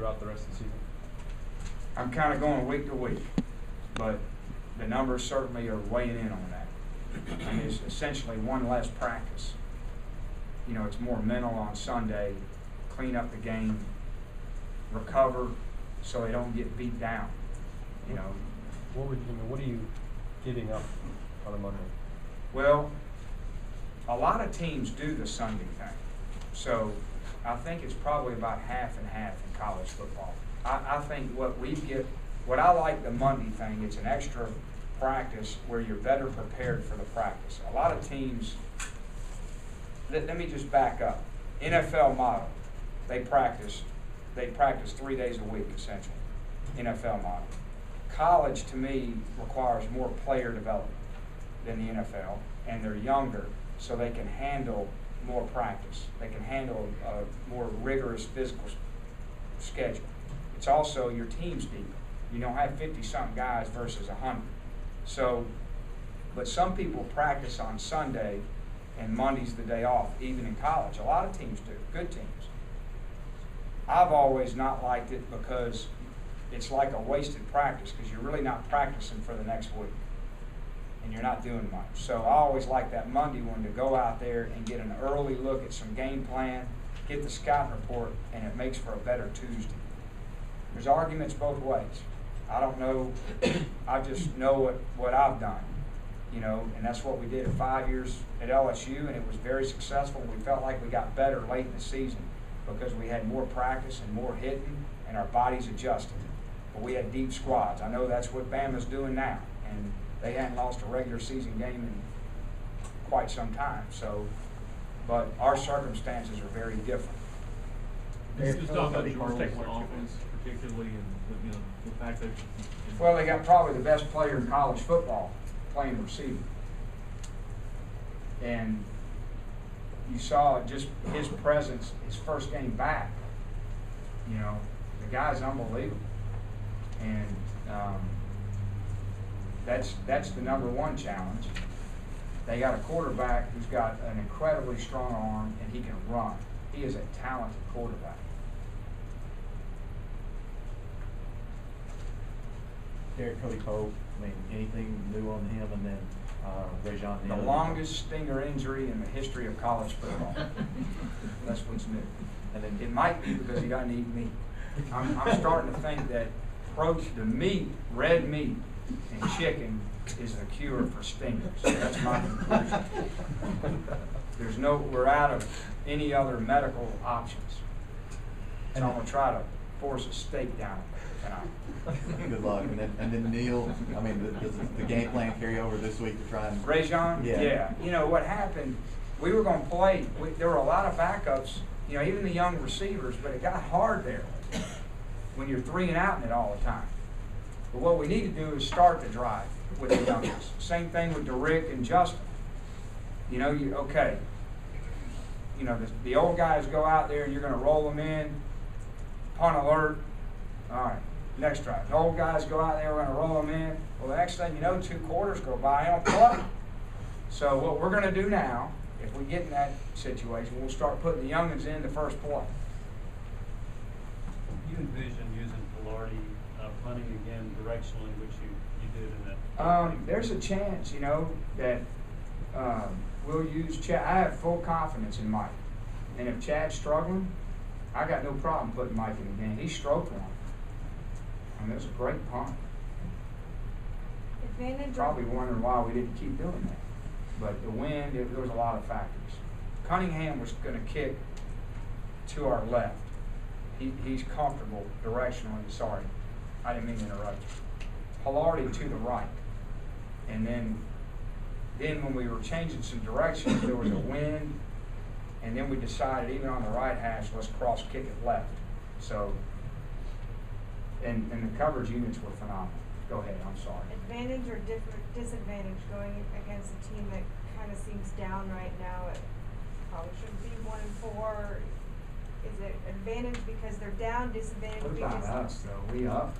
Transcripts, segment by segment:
throughout the rest of the season? I'm kind of going week to week, but the numbers certainly are weighing in on that. I mean, it's essentially one less practice. You know, it's more mental on Sunday, clean up the game, recover so they don't get beat down. You know. What are you giving up on a Monday? Well, a lot of teams do the Sunday thing. So I think it's probably about half and half in college football. I think what I like the Monday thing, it's an extra practice where you're better prepared for the practice. A lot of teams, let me just back up. NFL model, they practice 3 days a week essentially, NFL model. College to me requires more player development than the NFL, and they're younger, so they can handle more practice. They can handle a more rigorous physical schedule. It's also your team's deeper. You don't have 50-something guys versus 100. So, but some people practice on Sunday and Monday's the day off, even in college. A lot of teams do, good teams. I've always not liked it because it's like a wasted practice because you're really not practicing for the next week and you're not doing much. So I always like that Monday one to go out there and get an early look at some game plan, get the scouting report, and it makes for a better Tuesday. There's arguments both ways. I don't know, I just know what I've done, you know, and that's what we did at 5 years at LSU, and it was very successful. We felt like we got better late in the season because we had more practice and more hitting, and our bodies adjusted. But we had deep squads. I know that's what Bama's doing now, and they hadn't lost a regular season game in quite some time. So, but our circumstances are very different. Just talk about Georgia Tech's offense, particularly, and the fact that. Well, they got probably the best player in college football playing receiver, and you saw just his presence, his first game back. You know, the guy's unbelievable, and that's the number one challenge. They got a quarterback who's got an incredibly strong arm, and he can run. He is a talented quarterback. Derek Cody Pope, I mean, anything new on him, and then Rajon? The longest stinger injury in the history of college football. That's what's new. And then it might be because he doesn't eat meat. I'm starting to think that the meat, red meat, and chicken is the cure for stingers. That's my conclusion. We're out of any other medical options. And I'm gonna try to force a steak down tonight. Good luck. And then Neil, I mean, does the game plan carry over this week to try and? Rajon? Yeah. You know what happened? We were gonna play. There were a lot of backups. You know, even the young receivers, but it got hard there when you're 3 and out in it all the time. But what we need to do is start the drive with the youngest. Same thing with DeRick and Justin. You know, the old guys go out there and you're going to roll them in, punt alert. All right, next drive. The old guys go out there, we're going to roll them in. Well, the next thing you know, 2 quarters go by, they don't play. So what we're going to do now, if we get in that situation, we'll start putting the youngins in the first play. You envision using Pilardi punting again directionally, which you did in that? There's a chance, you know, that we'll use Chad. I have full confidence in Mike. And if Chad's struggling, I got no problem putting Mike in the game. He stroked one. I mean, it was a great punt. Probably wondering why we didn't keep doing that. But the wind, there was a lot of factors. Cunningham was going to kick to our left. He's comfortable directionally. Sorry, I didn't mean to interrupt you. Pilardi to the right. And then when we were changing some directions, there was a wind, and then we decided even on the right hash, let's cross kick it left. So, and the coverage units were phenomenal. Go ahead, I'm sorry. Advantage or disadvantage going against a team that kind of seems down right now? It probably shouldn't be 1-4. Is it advantage because they're down, disadvantage What because about us, though? We up?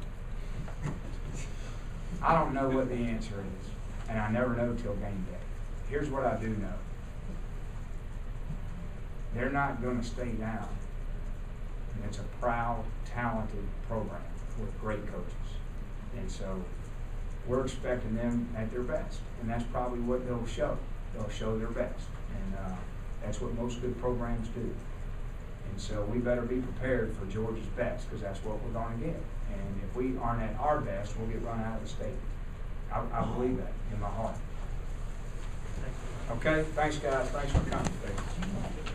I don't know what the answer is, and I never know till game day. Here's what I do know. They're not going to stay down. And it's a proud, talented program with great coaches. And so we're expecting them at their best. And that's probably what they'll show. They'll show their best. And that's what most good programs do. And so we better be prepared for Georgia's best, because that's what we're going to get. And if we aren't at our best, we'll get run out of the state. I believe that in my heart. Okay, thanks guys. Thanks for coming today.